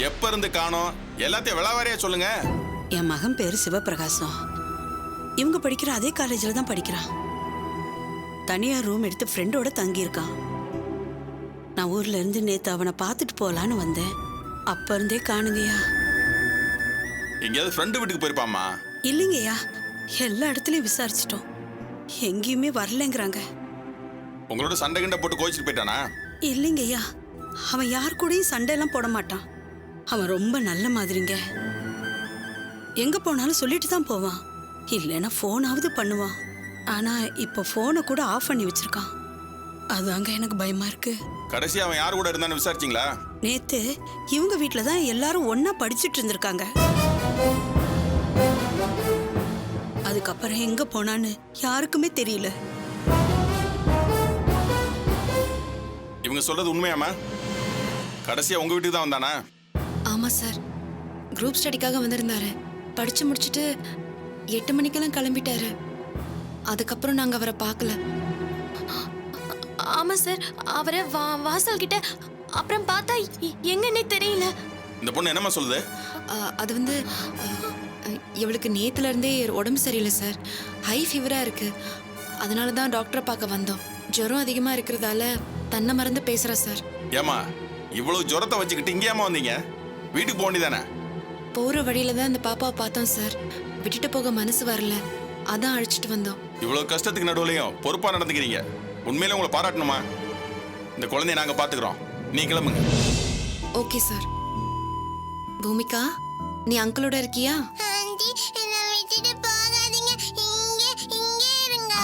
எப்ப இருந்து காணோம்? எல்லாத்தையும் விளாவாரியா சொல்லுங்க. என் மகன் பேரு சிவபிரகாசம். இவங்க படிக்கிற அதே காலேஜில் தான் படிக்கிறான். தனியா ரூம் எடுத்து ஃப்ரெண்டோட தங்கியிருக்கான். நான் ஊர்ல இருந்து நேத்து அவனை பார்த்துட்டு போலான்னு வந்தேன். அப்ப இருந்தே காணுங்கய்யா. எங்கேயாவது ஃப்ரெண்டு வீட்டுக்கு போயிருப்பாமா? இல்லைங்கய்யா, எல்லா இடத்துலயும் விசாரிச்சிட்டோம், எங்கேயுமே வரலங்கிறாங்க. உங்களோட சண்டை கிண்டை போட்டு கோச்சிட்டு போயிட்டானா? இல்லைங்கய்யா, அவன் யார் கூடயும் சண்டையெல்லாம் போட மாட்டான். அவன் ரொம்ப நல்ல மாதிரிங்க. எங்க போனாலும் சொல்லிட்டு தான் போவான். இல்லைன்னா ஃபோனாவது பண்ணுவான். ஆனா இப்போ ஃபோனை கூட ஆஃப் பண்ணி வச்சிருக்கான். அதாங்க எனக்கு பயமா இருக்கு. கடைசி அவன் யார் கூட இருந்தான்னு விசாரிச்சிங்களா? நேத்து இவங்க வீட்டுல தான் எல்லாரும் ஒன்னா படிச்சுட்டு இருந்திருக்காங்க. அதுக்கப்புறம் எங்க போனான்னு யாருக்குமே தெரியல. இவங்க சொல்றது உண்மையாமா? கடைசியா உங்க வீட்டுக்கு தான் வந்தானா? ஆமா சார், குரூப் ஸ்டடிக்காக வந்திருந்தாரு. படிச்சு முடிச்சுட்டு 8 மணிக்கெல்லாம் கிளம்பிட்டாரு. அதுக்கப்புறம் நாங்க அவரை பார்க்கல. ஆமா சார், அவரை வாசல் கிட்ட அப்புறம் பார்த்தா எங்கன்னே தெரியல. இந்த பொண்ணு என்னம்மா சொல்லுது? அது வந்து இவளுக்கு நேத்துல இருந்தே உடம்பு சரியில்லை சார். ஹை ஃபீவரா இருக்கு. அதனால தான் டாக்டரை பார்க்க வந்தோம். ஜுரம் அதிகமா இருக்கிறதால தன்னை மறந்து பேசுறா சார். ஏமா இவ்வளவு ஜுரத்தை வச்சுக்கிட்டு இங்கே ஏமா வந்தீங்க? வீட்டுக்கு போக வேண்டியதானே? போற வழியில தான் இந்த பாப்பாவை பார்த்தோம் சார். விட்டுட்டு போக மனசு வரல, அதான் அழைச்சிட்டு வந்தோம். இவ்வளவு கஷ்டத்துக்கு நடுவுலையும் பொறுப்பா நடந்துக்கிறீங்க. உண்மையில உங்களை பாராட்டணுமா? இந்த குழந்தைய நாங்க பாத்துக்கிறோம், நீ கிளம்புங்க. Okay sir. பூமிகா, நீ அங்கிளோட இருக்கியா?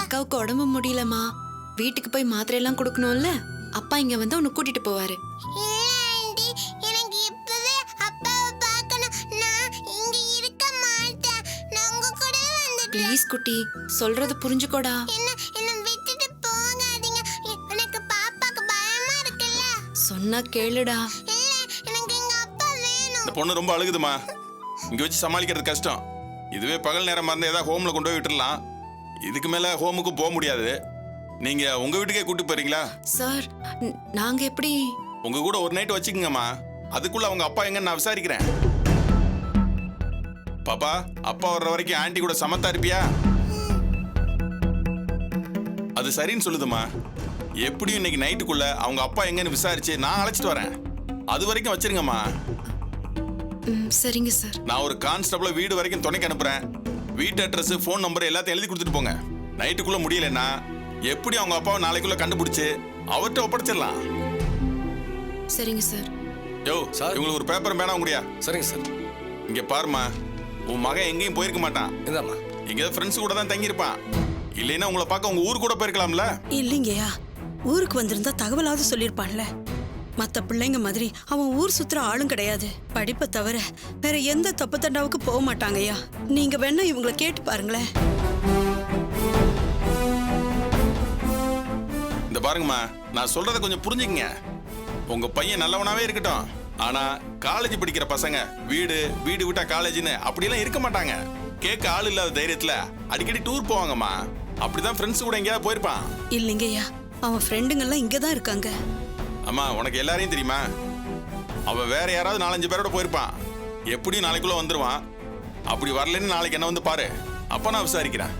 அக்காவுக்கு உடம்பு முடியலமா, வீட்டுக்கு போய் மாத்திரை எல்லாம் கொடுக்கணும்ல. அப்பா இங்க வந்து உன்னை கூட்டிட்டு போவாரு. ப்ளீஸ் குட்டி, சொல்றது புரிஞ்சுக்கோடா. சொன்னா கேளுடா. இந்த பொண்ணு ரொம்ப அழுகுதுமா, இங்க வச்சு சமாளிக்கிறது கஷ்டம். இதுவே பகல் நேரம் இருந்தா ஏதாவது ஹோம்ல கொண்டு போய் விட்டுடலாம். இதுக்கு மேல ஹோமுக்கு போக முடியாது. நீங்க உங்க வீட்டுக்கே கூட்டி போறீங்களா? சார், நாங்க எப்படி? உங்க கூட ஒரு நைட் வச்சுக்கோங்கம்மா. அதுக்குள்ள அவங்க அப்பா எங்கன்னு நான் விசாரிக்கிறேன். பாப்பா, அப்பா வர்ற வரைக்கும் ஆன்ட்டி கூட சமத்தா இருப்பியா? அது சரின்னு சொல்லுதுமா. எப்படியும் இன்னைக்கு நைட்டுக்குள்ள அவங்க அப்பா எங்கன்னு விசாரிச்சு நான் அழைச்சிட்டு வரேன். அது வரைக்கும் வச்சிருங்கம்மா. சரிங்க சார். நான் ஒரு கான்ஸ்டபிள வீடு வரைக்கும் துணைக்கு அனுப்புறேன். வீட்டு அட்ரஸ், ஃபோன் நம்பர் எல்லாத்தையும் எழுதி கொடுத்துட்டு போங்க. நைட்டுக்குள்ள முடியலன்னா எப்படி அவங்க அப்பாவை நாளைக்குள்ள கண்டுபிடிச்சு அவர்கிட்ட ஒப்படைச்சிடலாம். சரிங்க சார். யோ சார், இவங்களுக்கு ஒரு பேப்பர் பேனா முடியா? சரிங்க சார். இங்க பாருமா, உன் மகன் எங்கேயும் போயிருக்க மாட்டான். இதாம்மா. எங்கேயாவது ஃப்ரெண்ட்ஸ் கூட தான் தங்கியிருப்பான். இல்லைன்னா உங்களை பார்க்க உங்க ஊர் கூட போயிருக்கலாம்ல. இல்லைங்கய்யா, ஊருக்கு வந்திருந்தா தகவலாவது சொல்லியிருப்பான்ல. மற்ற பிள்ளைங்க மாதிரி அவன் ஊர் சுத்துற ஆளும் கிடையாது. படிப்பை தவிர வேற எந்த தப்பு தண்டாவுக்கு போக மாட்டாங்கய்யா. நீங்க வேணா இவங்களை கேட்டு பாருங்களேன். இந்த பாருங்கம்மா, நான் சொல்றத கொஞ்சம் புரிஞ்சுக்கங்க. உங்க பையன் நல்லவனாவே இருக்கட்டும், ஆனா காலேஜ் படிக்கிற பசங்க வீடு வீடு விட்டா காலேஜ்னு அப்படிலாம் இருக்க மாட்டாங்க. கேட்க ஆள் இல்லாத தைரியத்துல அடிக்கடி டூர் போவாங்கம்மா. அப்படிதான் ஃப்ரெண்ட்ஸ் கூட எங்கேயாவது போயிருப்பான். இல்லைங்கய்யா, அவன் ஃப்ரெண்டுங்கெல்லாம் இங்கதான் இருக்காங்க. அம்மா, உனக்கு எல்லாரையும் தெரியுமா? அவன் வேற யாராவது 4-5 பேரோட போயிருப்பான். எப்படியும் நாளைக்குள்ள வந்துருவான். அப்படி வரலன்னு நாளைக்கு என்ன வந்து பாரு, அப்ப நான் விசாரிக்கிறேன்.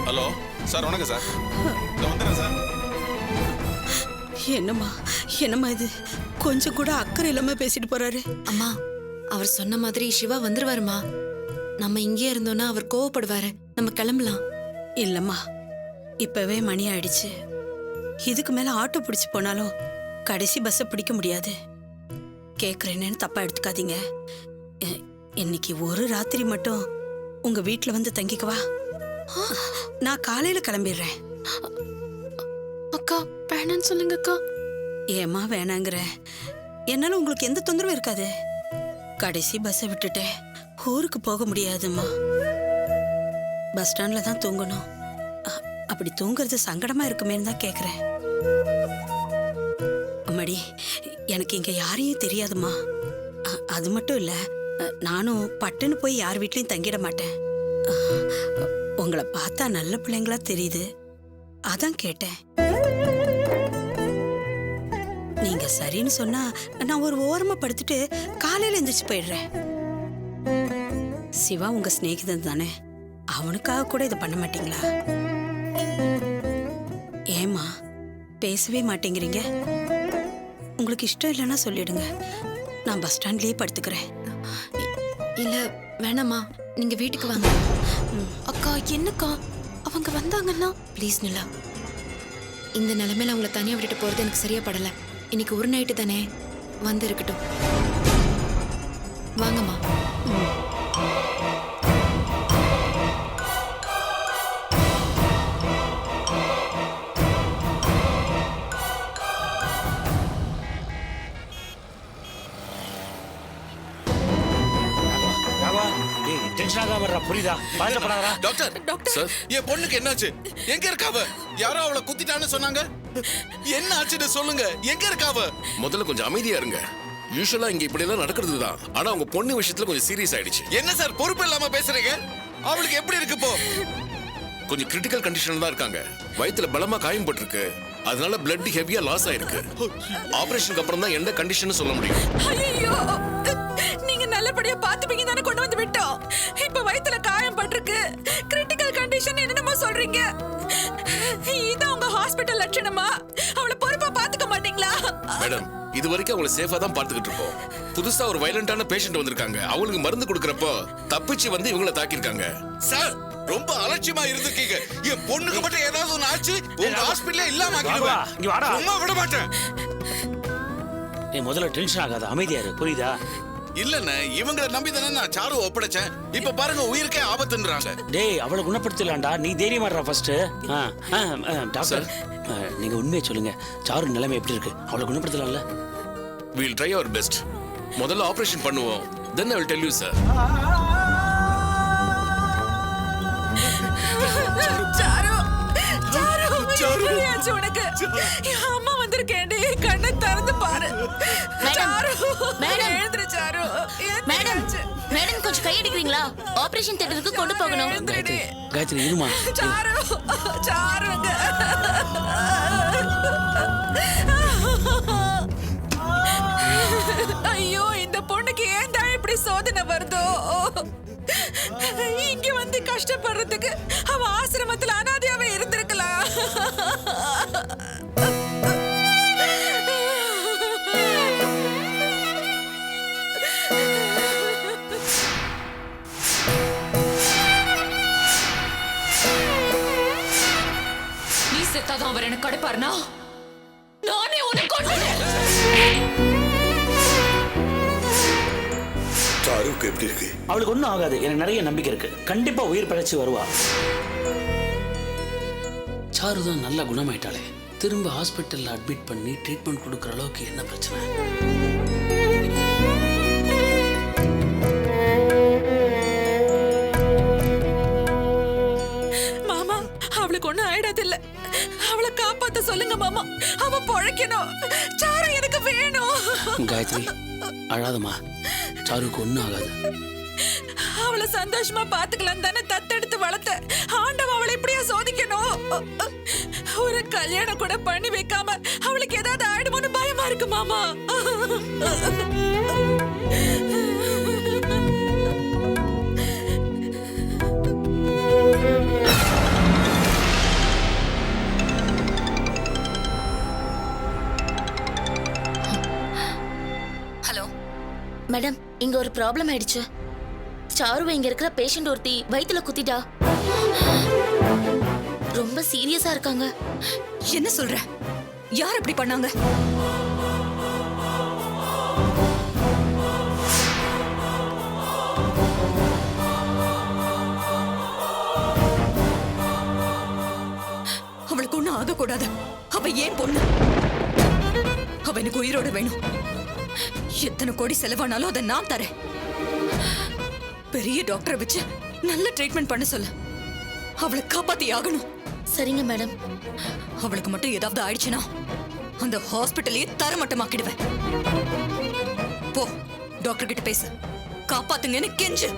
ஹலோ சார், வணக்கம் சார். வந்துடுறேன் சார். என்னம்மா இது? கொஞ்சம் கூட அக்கறை இல்லாம பேசிட்டு போறாரு. அம்மா, அவர் சொன்ன மாதிரி சிவா வந்துருவாருமா. நம்ம இங்கே இருந்தோம்னா அவர் கோவப்படுவாரு. நம்ம கிளம்பலாம். இல்லம்மா, இப்பவே மணி ஆயிடுச்சு. இதுக்கு மேல ஆட்டோ பிடிச்சு போனாலும் கடைசி பஸ்ஸை பிடிக்க முடியாது. கேக்குறேன்னு தப்பா எடுத்துக்காதீங்க. இன்னைக்கு ஒரு ராத்திரி மட்டும் உங்க வீட்டுல வந்து தங்கிக்கவா? நான் காலையில கிளம்பிடுறேன். அக்கா வேணான்னு சொல்லுங்க அக்கா. ஏமா வேணாங்கிற? என்னால உங்களுக்கு எந்த தொந்தரவும் இருக்காது. கடைசி பஸ்ஸை விட்டுட்டேன், ஊருக்கு போக முடியாதும்மா. பஸ் ஸ்டாண்ட்ல தான் தூங்கணும். அப்படி தூங்குறது சங்கடமா இருக்குமேன்னு தான் கேக்குறேன். அம்மாடி, எனக்கு இங்க யாரையும் தெரியாதுமா. அது மட்டும் இல்ல, நானும் பட்டுன்னு போய் யார் வீட்லயும் தங்கிட மாட்டேன். உங்களை பார்த்தா நல்ல பிள்ளைங்களா தெரியுது, அதான் கேட்டேன். நீங்க சரின்னு சொன்னா நான் ஒரு ஓரமா படுத்துட்டு காலையில எந்திரிச்சு போயிடுறேன். சிவா உங்க சிநேகிதன் தானே, அவனுக்காக கூட இதை பண்ண மாட்டீங்களா? ஏமா பேசவே மாட்டேங்கிறீங்க? உங்களுக்கு இஷ்டம் இல்லைன்னா சொல்லிடுங்க, நான் பஸ் ஸ்டாண்ட்லயே படுத்துக்கிறேன். இல்ல வேணாம்மா, நீங்க வீட்டுக்கு வாங்க. அக்கா என்னக்கா அவங்க வந்தாங்கன்னா? ப்ளீஸ் நிலா, இந்த நிலைமையில அவங்கள தனியா விட்டுட்டு போறது எனக்கு சரியா படல. இன்னைக்கு ஒரு நைட்டு தானே, வந்து இருக்கட்டும். வாங்கம்மா. புரியுதா? பாதிக்கப்படாதா? டாக்டர் சார், என் பொண்ணுக்கு என்னாச்சு? எங்க இருக்காவ? யாரோ அவளை குத்திட்டான்னு சொன்னாங்க. என்ன ஆச்சுன்னு சொல்லுங்க. எங்க இருக்காவ? முதல்ல கொஞ்சம் அமைதியா இருங்க. யூசுவலா இங்க இப்படி எல்லாம் நடக்கிறது தான். ஆனா உங்க பொண்ணு விஷயத்துல கொஞ்சம் சீரியஸ் ஆயிடுச்சு. என்ன சார் பொறுப்பு இல்லாம பேசுறீங்க? அவளுக்கு எப்படி இருக்கு இப்போ? கொஞ்சம் கிரிட்டிக்கல் கண்டிஷன்ல தான் இருக்காங்க. வயித்துல பலமா காயம் பட்டிருக்கு. அதனால பிளட் ஹெவியா லாஸ் ஆயிருக்கு. ஆபரேஷனுக்கு அப்புறம் தான் என்ன கண்டிஷன் சொல்ல முடியும். ஐயோ, நீங்க நல்லபடியா பாத்துப்பீங்க தானே கொண்டு வந்து விட்டோம். இப்ப வயித்துல காயம் பட்டிருக்கு, கிரிட்டிக்கல் கண்டிஷன் என்னமா சொல்றீங்க? இது உங்க ஹாஸ்பிடல் லட்சணமா? அவளை பொறுப்பா பாத்துக்க மாட்டீங்களா? மேடம், இது வரைக்கும் அவங்களை சேஃபா தான் பார்த்துக்கிட்டு இருக்கோம். புதுசா ஒரு வயலண்டான பேஷண்ட் வந்திருக்காங்க. அவங்களுக்கு மருந்து கொடுக்கறப்போ தப்பிச்சு வந்து இவங்கள தாக்கியிருக்காங்க. சார் ரொம்ப அலட்சியமா இருந்திருக்கீங்க. என் பொண்ணுக்கு மட்டும் ஏதாவது ஒண்ணு ஆச்சு உங்க ஹாஸ்பிடல்ல இல்லாம ஆக்கிடுவேன். இங்க வாடா. சும்மா விட மாட்டேன். நீ முதல்ல டென்ஷன் ஆகாத, அமைதியா இரு. புரியுதா? இல்லண்ணே, இவங்களை நம்பி தானே நான் சாரு ஒப்படைச்சேன். இப்ப பாருங்க உயிருக்கே ஆபத்துன்றாங்க. டேய், அவளை குணப்படுத்தலாம்டா. நீ தைரியமா இருடா ஃபர்ஸ்ட். டாக்டர், நீங்க உண்மையை சொல்லுங்க. சாரு நிலைமை எப்படி இருக்கு? அவளை குணப்படுத்தலாம்ல? We'll try our best. முதல்ல ஆபரேஷன் பண்ணுவோம். Then I will tell you, sir. Charu, Charu, எப்படியாச்சு உனக்கு? என் அம்மா வந்திருக்கேன்டி, கண்ணை திறந்து பாரு. சாரு, எழுந்திரு சாரு. மேடம் மேடம் கொஞ்சம் கை எடுக்கிறீங்களா? ஆபரேஷன் தியேட்டருக்கு கொண்டு போகணும். காயத்ரி, காயத்ரி இருமா. சாரு, சாருங்க. ஐயோ, இந்த பொண்ணுக்கு ஏன்டா இப்படி சோதனை வருதோ? இங்க வந்து கஷ்டப்படுறதுக்கு அவ ஆசிரமத்துல அனாதையாவே இருந்திருக்கலாம். நீ செத்தாதான் அவர் எனக்கு கிடைப்பாருனா நானே உனக்கு கொன்னுடுவேன். சாருக்கு எப்படி இருக்கு? அவளுக்கு ஒன்றும் ஆகாது. எனக்கு நிறைய நம்பிக்கை இருக்கு. கண்டிப்பா உயிர் பிழைச்சு வருவா. சாரு தான் நல்லா குணமாயிட்டாளே. திரும்ப ஹாஸ்பிட்டல்ல அட்மிட் பண்ணி ட்ரீட்மெண்ட் கொடுக்குற அளவுக்கு என்ன பிரச்சனை? மாமா, அவளுக்கு ஒண்ணும் ஆயிடாது இல்ல. அவளை காப்பாத்த சொல்லுங்க மாமா. அவ பொழைக்கணும். சாரு எனக்கு வேணும். காயத்ரி, அழாதம்மா. சாருக்கு ஒன்றும் ஆகாது. அவளை சந்தோஷமா பாத்துக்கலாம் தானே தத்தெடுத்து வளர்த்த. ஆண்டவன் அவளை இப்படியா சோதிக்கணும்? ஒரு கல்யாணம் கூட பண்ணி வைக்காம அவளுக்கு ஏதாவது ஆயிடுமோன்னு பயமா இருக்கு மாமா. ஹலோ மேடம், இங்க ஒரு ப்ராப்ளம் ஆயிடுச்சு. சாருவை இங்க இருக்கிற பேஷண்ட் ஒருத்தி வயித்துல குத்திட்டா. ரொம்ப சீரியஸா இருக்காங்க. என்ன சொல்ற? யார் அப்படி பண்ணாங்க? அவளுக்கு ஒண்ணும் ஆகக்கூடாது. அவ ஏன் பொண்ணு? அவ எனக்கு உயிரோட வேணும். எத்தனை கோடி செலவானாலும் அதை நான் தரேன். பெரிய டாக்டரை வச்சு நல்ல ட்ரீட்மெண்ட் பண்ண சொல்லு. அவளை காப்பாத்தி ஆகணும். சரிங்க மேடம். அவளுக்கு மட்டும் ஏதாவது ஆயிடுச்சுன்னா அந்த ஹாஸ்பிட்டலையே தரமட்டமாக்கிடுவேன். போ, டாக்டர் கிட்ட பேசு. காப்பாத்துங்கன்னு கெஞ்சு.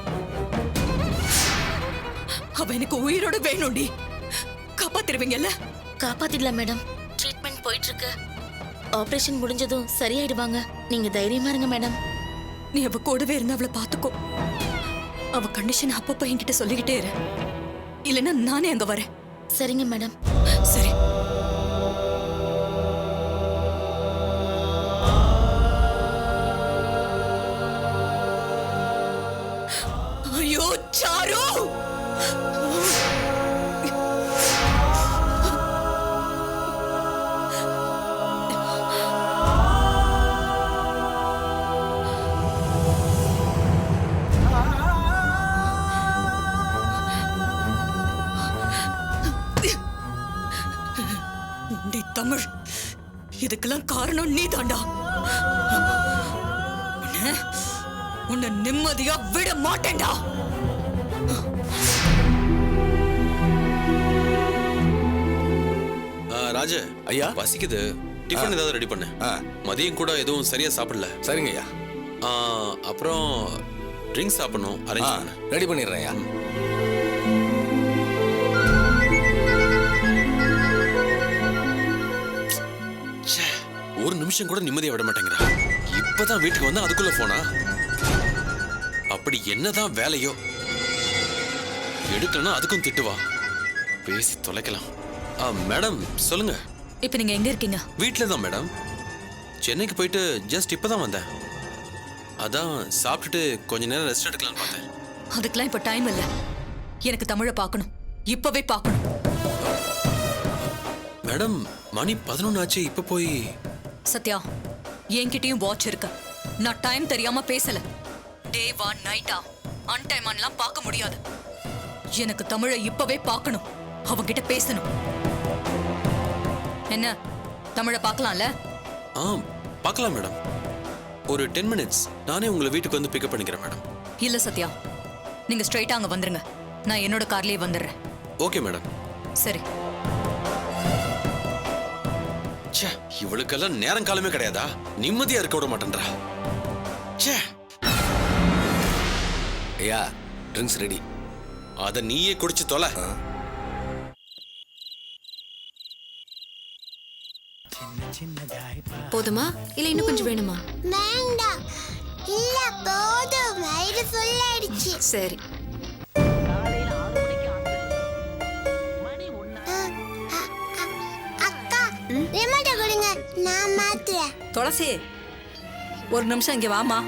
அவ எனக்கு உயிரோட வேணும்டி. காப்பாத்திருவீங்கல்ல? காப்பாத்திடலாம் மேடம். போயிட்டு இருக்கு. ஆபரேஷன் முடிஞ்சதும் சரியாயிடுவாங்க. நீங்க தைரியமா இருங்க மேடம். நீ அவ கூடவே இருந்து அவளை பாத்துக்கோ. அவ கண்டிஷன் அப்பப்ப என்கிட்ட சொல்லிக்கிட்டே இரு. இல்லைன்னா நானே அங்க வரேன். சரிங்க மேடம். சரி. ஐயோ சாரு! நீ தமிழ், இதுக்கெல்லாம் காரணம் நீ தாண்டா. உன்னை நிம்மதியா விட மாட்டேன்டா. ராஜ ஐயா. பசிக்குது. டிஃபன் ஏதாவது ரெடி பண்ணு. மதியம் கூட எதுவும் சரியா சாப்பிடல. சரிங்க ஐயா. அப்புறம் ட்ரிங்க்ஸ் சாப்பிடணும். அரேஞ்ச் பண்ணு. ரெடி பண்ணிடுறேன் ஐயா. ஒரு நிமிஷம் கூட நிம்மதியா விட மாட்டேங்கிறா. இப்பதான் வீட்டுக்கு வந்தா அதுக்குள்ள போனா. அப்படி என்னதான் வேலையோ எடுக்கலன்னா அதுக்கும் திட்டுவா. பேசி தொலைக்கலாம். மேடம் சொல்லுங்க. இப்ப நீங்க எங்க இருக்கீங்க? வீட்ல தான் மேடம். சென்னைக்கு போயிட்டு ஜஸ்ட் இப்பதான் வந்தேன். அதான் சாப்பிட்டுட்டு கொஞ்ச நேரம் ரெஸ்ட் எடுக்கலாம்னு பார்த்தேன். அதுக்கெல்லாம் இப்ப டைம் இல்ல. எனக்கு தமிழை பார்க்கணும். இப்பவே பார்க்கணும். மேடம் மணி 11 ஆச்சு. இப்ப போய் சத்யா, என்கிட்டயும் வாட்ச் இருக்கு. நான் டைம் தெரியாம பேசல. டேவா நைட்டா அன்டைமான்லாம் பார்க்க முடியாது. எனக்கு தமிழை இப்பவே பார்க்கணும். அவங்கிட்ட பேசணும். என்ன தமிழை பார்க்கலாம்ல? பார்க்கலாம் மேடம். ஒரு 10 மினிட்ஸ் நானே உங்களை வீட்டுக்கு வந்து பிக்கப் பண்ணிக்கிறேன் மேடம். இல்ல சத்யா, நீங்க ஸ்ட்ரைட்டா அங்க வந்துருங்க. நான் என்னோட கார்லயே வந்துடுறேன். Okay madam. சரி. ச்சே, இவளுக்கெல்லாம் நேரம் காலமே கிடையாதா? நிம்மதியா இருக்க விட மாட்டேன்றா. ச்சே. ஐயா, ட்ரிங்க்ஸ் ரெடி. அத நீயே குடிச்சு தொலை. போதுமா இல்ல இன்னும் கொஞ்சம் வேணுமா? வேண்டாம். இல்ல போதும். வயிறு ஃபுல் ஆயிடுச்சு. சரி. அக்கா, ரிமோட்ட கொடுங்க. நான் மாத்துறேன். துளசி, ஒரு நிமிஷம் இங்க வாமா.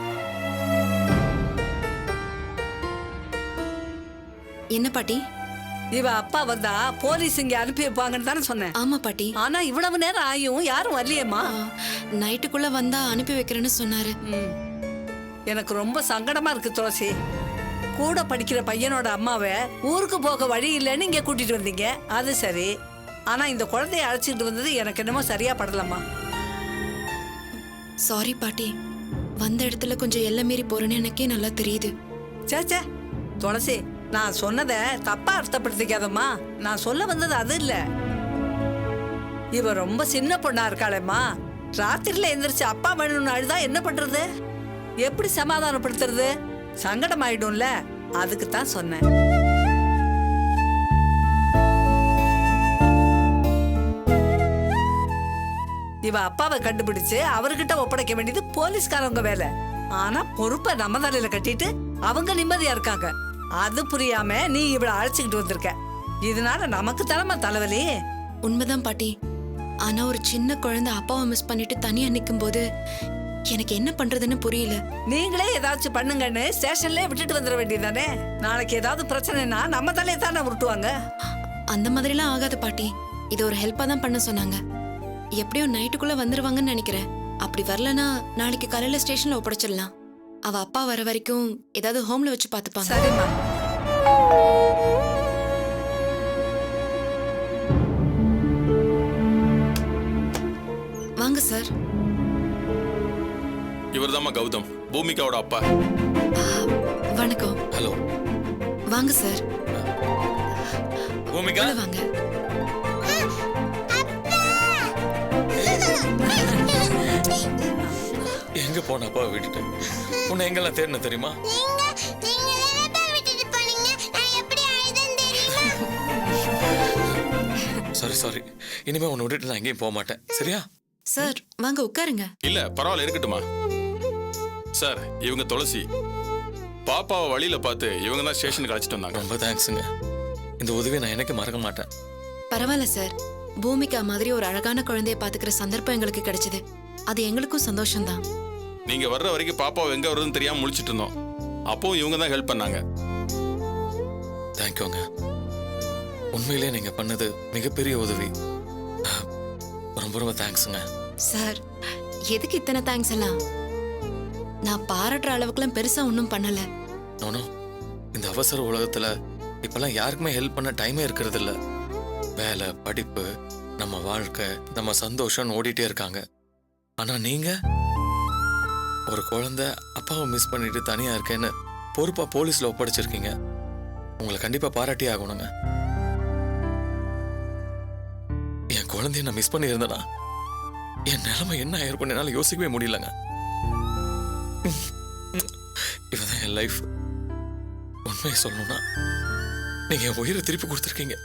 என்ன பாட்டி? இவ அப்பா வந்தா போலீஸ் இங்க அனுப்பி வைப்பாங்கன்னு தானே சொன்னேன். ஆமா பாட்டி. ஆனா இவ்வளவு நேரம் ஆயும் யாரும் வரலையேம்மா. நைட்டுக்குள்ள வந்தா அனுப்பி வைக்கிறேன்னு சொன்னாரு. எனக்கு ரொம்ப சங்கடமா இருக்கு துளசி. கூட படிக்கிற பையனோட அம்மாவை ஊருக்கு போக வழி இல்லைன்னு இங்க கூட்டிட்டு வந்தீங்க. அது சரி. ஆனா இந்த குழந்தைய அழைச்சிட்டு வந்தது எனக்கு என்னமோ சரியா படலம்மா. சாரி பாட்டி. வந்த இடத்துல கொஞ்சம் எல்லை மீறி போறேன்னு எனக்கே நல்லா தெரியுது. சேச்சே துளசி, நான் சொன்னதை தப்பா அர்த்தப்படுத்திக்காதம்மா. நான் சொல்ல வந்தது அது இல்ல. இவ ரொம்ப சின்ன பொண்ணா இருக்காளேம்மா. ராத்திரில எந்திரிச்சு அப்பா வேணும்னு அழுதா என்ன பண்றது? எப்படி சமாதானப்படுத்துறது? சங்கடம் ஆயிடும்ல. அதுக்கு தான் சொன்னேன். இவ அப்பாவை கண்டுபிடிச்சு அவர்கிட்ட ஒப்படைக்க வேண்டியது போலீஸ்காரங்க வேலை. ஆனா பொறுப்பை நம்ம தலையில கட்டிட்டு அவங்க நிம்மதியா இருக்காங்க. அது புரியாம நீ இவளை அழைச்சிக்கிட்டு வந்திருக்க. இதனால நமக்கு தலைமை தலைவலி. உண்மைதான் பாட்டி. ஆனா ஒரு சின்ன குழந்தை அப்பாவை மிஸ் பண்ணிட்டு தனியா நிக்கும் போது எனக்கு என்ன பண்றதுன்னு புரியல. நீங்களே ஏதாச்சும் பண்ணுங்கன்னு ஸ்டேஷன்ல விட்டுட்டு வந்துட வேண்டியதானே. நாளைக்கு ஏதாவது பிரச்சனைனா நம்ம தலையை தானே உருட்டுவாங்க. அந்த மாதிரிலாம் ஆகாது பாட்டி. இது ஒரு ஹெல்ப்பா தான் பண்ண சொன்னாங்க. எப்படியோ நைட்டுக்குள்ள வந்துருவாங்கன்னு நினைக்கிறேன். அப்படி வரலனா நாளைக்கு காலையில ஸ்டேஷன்ல ஒப்படைச்சிடலாம். அவ அப்பா வர வரைக்கும் ஏதாவது ஹோம்ல வச்சு பாத்துப்பாங்க. சரிம்மா. வாங்க சார். இவர்தாம்மா கௌதம், பூமிகாவோட அப்பா. வணக்கம். ஹலோ. வாங்க சார். பூமிகா வாங்க. எங்க போன அப்பா விட்டுட்டு உன்னை எங்கெல்லாம் தேடின தெரியுமா? விட்டுட்டு போனீங்க. நான் எப்படி அழுதேன்னு தெரியுமா? சாரி இனிமே உன்னை விட்டுட்டு நான் எங்கேயும் போக மாட்டேன் சரியா? சார் வாங்க உட்காருங்க. இல்ல பரவாயில்ல இருக்கட்டுமா. சார் இவங்க துளசி. பாப்பாவை வழியில பார்த்து இவங்க தான் ஸ்டேஷனுக்கு அழைச்சிட்டு வந்தாங்க. ரொம்ப தேங்க்ஸுங்க. இந்த உதவியை நான் எனக்கு மறக்க மாட்டேன். பரவாயில்ல சார். பூமிகா மாதிரி ஒரு அழகான குழந்தைய பாத்துக்கிற சந்தர்ப்பம் எங்களுக்கு கிடைச்சது. அது எங்களுக்கும் சந்தோஷம்தான். நீங்க வர்ற வரைக்கும் பாப்பாவை எங்க வருதுன்னு தெரியாம முழிச்சிட்டு இருந்தோம். அப்போ இவங்க தான் ஹெல்ப் பண்ணாங்க. தேங்க்யூங்க. உண்மையிலே நீங்க பண்ணது மிகப்பெரிய உதவி. ரொம்ப ரொம்ப தேங்க்ஸுங்க. சார் எதுக்கு இத்தனை தேங்க்ஸ் எல்லாம்? நான் பாராட்டுற அளவுக்குலாம் பெருசா ஒன்றும் பண்ணல. நோனோ, இந்த அவசர உலகத்துல இப்பெல்லாம் யாருக்குமே ஹெல்ப் பண்ண டைமே இருக்கிறது இல்ல. வேலை, படிப்பு, நம்ம வாழ்க்கை, நம்ம சந்தோஷம் ஓடிட்டே இருக்காங்க. ஆனா நீங்க ஒரு குழந்தை அப்பாவை மிஸ் பண்ணிட்டு தனியா இருக்கேன்னு பொறுப்பா போலீஸ்ல ஒப்படைச்சிருக்கீங்க. உங்களை கண்டிப்பா பாராட்டி ஆகணுங்க. என் குழந்தைய நான் மிஸ் பண்ணி இருந்தேனா என் நிலைமை என்ன ஆயிருக்கும் என்னால யோசிக்கவே முடியலங்க. இவதான் என் லைஃப். உண்மையை சொல்லணும்னா நீங்க என் உயிரை திருப்பி கொடுத்துருக்கீங்க.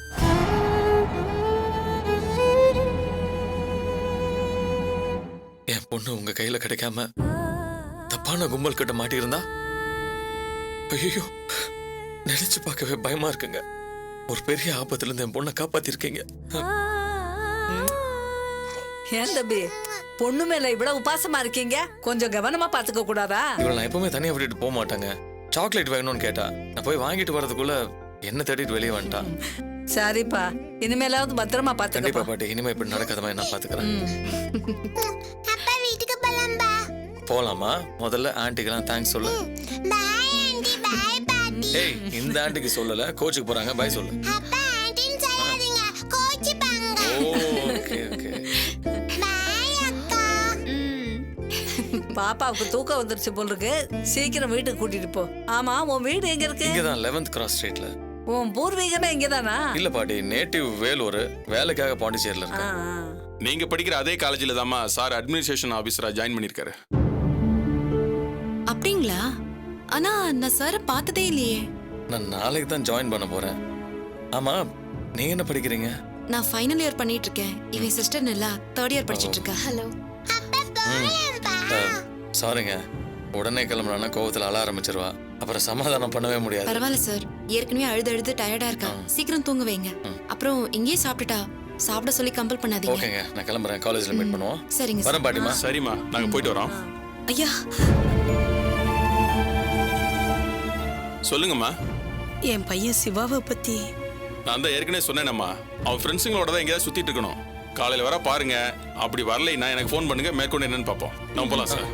என் பொண்ணு உங்க கையில கிடைக்காம தப்பான கும்பல் கிட்ட மாட்டியிருந்தா ஐயோ நினைச்சு பார்க்கவே பயமா இருக்குங்க. ஒரு பெரிய ஆபத்துல இருந்து என் பொண்ணை காப்பாத்திருக்கீங்க. ஏன் தம்பி பொண்ணு மேல இவ்வளவு உபாசமா இருக்கீங்க? கொஞ்சம் கவனமா பாத்துக்க கூடாதா? இவளை நான் எப்பவுமே தனியா விட்டுட்டு போக மாட்டாங்க. சாக்லேட் வேணும்னு கேட்டா நான் போய் வாங்கிட்டு வரதுக்குள்ள என்ன தேடிட்டு வெளியே வந்துட்டான். சரிப்பா, இனிமேலாவது பத்திரமா கண்டிப்பா பாத்துக்கப்பா. பாட்டி, இனிமே இப்படி நடக்காதமா நான் பாத்துக்கிறேன். அப்பா வீட்டுக்கு போலாம்பா. போலாமா? முதல்ல ஆன்ட்டிக்கெல்லாம் தேங்க்ஸ் சொல்லு. பாய் ஆண்டி, பாய் பாட்டி. ஏய், இந்த ஆன்ட்டிக்கு சொல்லல, கோச்சுக்கு போறாங்க, பை சொல்லு. அப்பா ஆண்டின்னு சொல்லாதீங்க, கோச்சிப்பாங்க. Okay okay. பாய் அக்கா. பாப்பாவுக்கு தூக்கம் வந்துருச்சு போல் இருக்கு. சீக்கிரம் வீட்டுக்கு கூட்டிட்டு போ. ஆமா, உன் வீடு எங்க இருக்கு? இங்கதான் 11th கிராஸ் ஸ்ட்ரீட்ல. உன் பூர்வீகமே இங்கதானா? இல்ல பாட்டி, நேட்டிவ் வேலூர், வேலைக்காக பாண்டிச்சேரியில ஆ, இருக்கேன். ஆ. நீங்க படிக்கிற அதே காலேஜில் தாம்மா சார் அட்மினிஸ்ட்ரேஷன் ஆபீசரா ஜாயின் பண்ணிருக்காரு. அப்படிங்களா? ஆனா நான் சார் பார்த்ததே இல்லையே. நான் நாளைக்கு தான் ஜாயின் பண்ண போறேன். ஆமா, நீங்க என்ன படிக்கிறீங்க? நான் ஃபைனல் இயர் பண்ணிட்டு இருக்கேன். இவன் சிஸ்டர் நிலா 3rd இயர் படிச்சிட்டு இருக்கா. ஹலோ. சாரிங்க, உடனே கிளம்புறானா கோவத்துல அழ ஆரம்பிச்சிருவா. அப்புறம் சமாதானம் பண்ணவே முடியாது. பரவாயில்ல சார், ஏற்கனவே அழுது அழுது டயர்டா இருக்கா. சீக்கிரம் தூங்க வைங்க. அப்புறம் இங்கேயே சாப்பிட்டுட்டா சாப்பிட சொல்லி கம்பல் பண்ணாதீங்க. ஓகேங்க, நான் கிளம்புறேன். காலேஜ்ல மீட் பண்ணுவோம். சரிங்க சார். வரேன் பாட்டிமா. சரிம்மா, நாங்க போயிட்டு வரோம். ஐயா, சொல்லுங்கம்மா. என் பையன் சிவாவை பத்தி நான் தான் ஏற்கனவே சொன்னேனம்மா, அவன் ஃப்ரெண்ட்ஸுங்களோட தான் எங்கேயாவது சுத்திட்டு இருக்கணும். காலையில வர பாருங்க. அப்படி வரலைன்னா எனக்கு ஃபோன் பண்ணுங்க, மேற்கொண்டு என்னன்னு பார்ப்போம். நம்ம போலாம் சார்.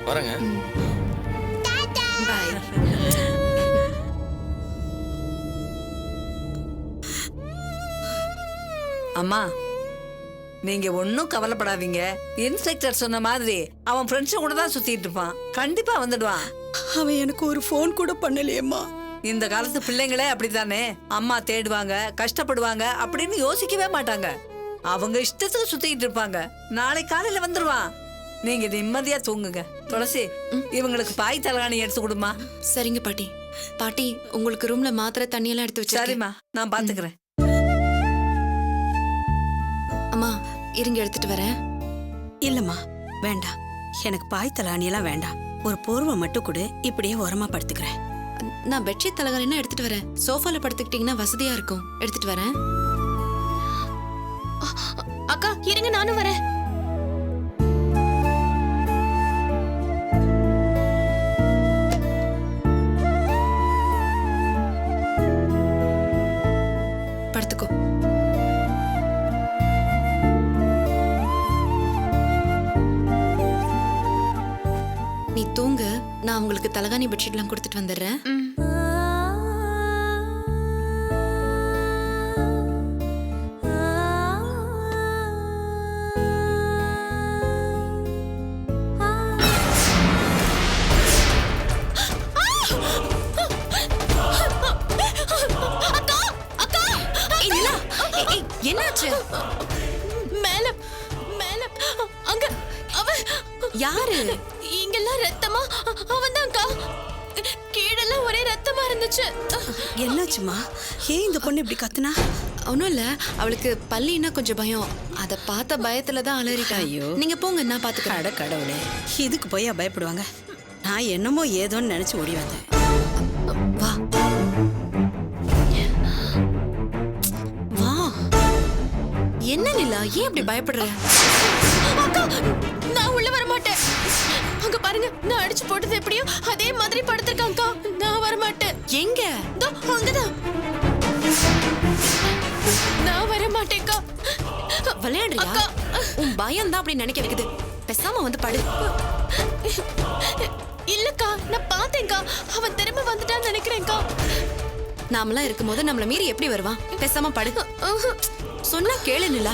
வரேங்க. பாய். அம்மா, நீங்க ஒன்னும் கவலைப்படாதீங்க. இன்ஸ்பெக்டர் சொன்ன மாதிரி அவன் ஃப்ரெண்ட்ஸ் கூட தான் சுத்திட்டு இருப்பான். கண்டிப்பா வந்துடுவான். அவன் எனக்கு ஒரு ஃபோன் கூட பண்ணலையேம்மா. இந்த காலத்து பிள்ளைங்களே அப்படித்தானே. அம்மா தேடுவாங்க, கஷ்டப்படுவாங்க அப்படின்னு யோசிக்கவே மாட்டாங்க. அவங்க இஷ்டத்துக்கு சுத்திட்டு இருப்பாங்க. நாளை காலையில வந்துருவான். நீங்க நிம்மதியா தூங்குங்க. துளசி, இவங்களுக்கு பாய் தலகாணி எடுத்து கொடுமா. சரிங்க பாட்டி. பாட்டி, உங்களுக்கு ரூம்ல மாத்திரை தண்ணி எல்லாம் எடுத்து வச்சிருக்கேன். சரிம்மா, நான் பாத்துக்கிறேன். அம்மா இருங்க, எடுத்துட்டு வரேன். இல்லம்மா, வேண்டாம். எனக்கு பாய் தலானியெல்லாம் வேண்டாம். ஒரு போர்வை மட்டும் கொடு, இப்படியே ஓரமா படுத்துக்கிறேன். நான் பெட்ஷீட் தலகாணினா எடுத்துட்டு வரேன். சோஃபால படுத்துக்கிட்டீங்கன்னா வசதியா இருக்கும். எடுத்துட்டு வரேன். அக்கா இருங்க, நானும் வரேன். படுத்துக்கோ. நீ தூங்கு. நான் உங்களுக்கு தலகாணி பெட்ஷீட்லாம் கொடுத்துட்டு வந்துடுறேன். என்னாச்சு? மேல மேல அங்க அவன் யாரு? இங்கெல்லாம் ரத்தமா? அவன்தான்க்கா. கீழெல்லாம் ஒரே ரத்தமா இருந்துச்சு. என்னாச்சுமா? ஏன் இந்த பொண்ணு இப்படி கத்துனா? ஒன்றும் இல்லை, அவளுக்கு பள்ளின்னா கொஞ்சம் பயம். அதை பார்த்த பயத்துல தான் அலறிட்டா. ஐயோ. நீங்க போங்க, நான் பார்த்துக்கிறேன். அட கடவுளே, இதுக்கு போய் பயப்படுவாங்க. நான் என்னமோ ஏதோன்னு நினைச்சு ஓடி வந்தேன். வா வா. என்ன நிலா, ஏன் இப்படி பயப்படுற? அக்கா, நான் உள்ள வர மாட்டேன். அங்க பாருங்க, நான் அடிச்சு போட்டது எப்படியோ அதே மாதிரி படுத்திருக்காங்கக்கா. நான் வர மாட்டேன். எங்க? தோ அங்கதான். நான் வர மாட்டேன்க்கா. விளையாடுறியா? அக்கா. உன் பயம் தான் அப்படி நினைக்க வைக்குது. பேசாம வந்து படு. இல்லக்கா, நான் பார்த்தேன்க்கா. அவன் திரும்ப வந்துட்டான்னு நினைக்கிறேன்க்கா. நாமெல்லாம் இருக்கும்போது நம்மள மீறி எப்படி வருவான்? பேசாம படு. சொன்னா கேளு நிலா.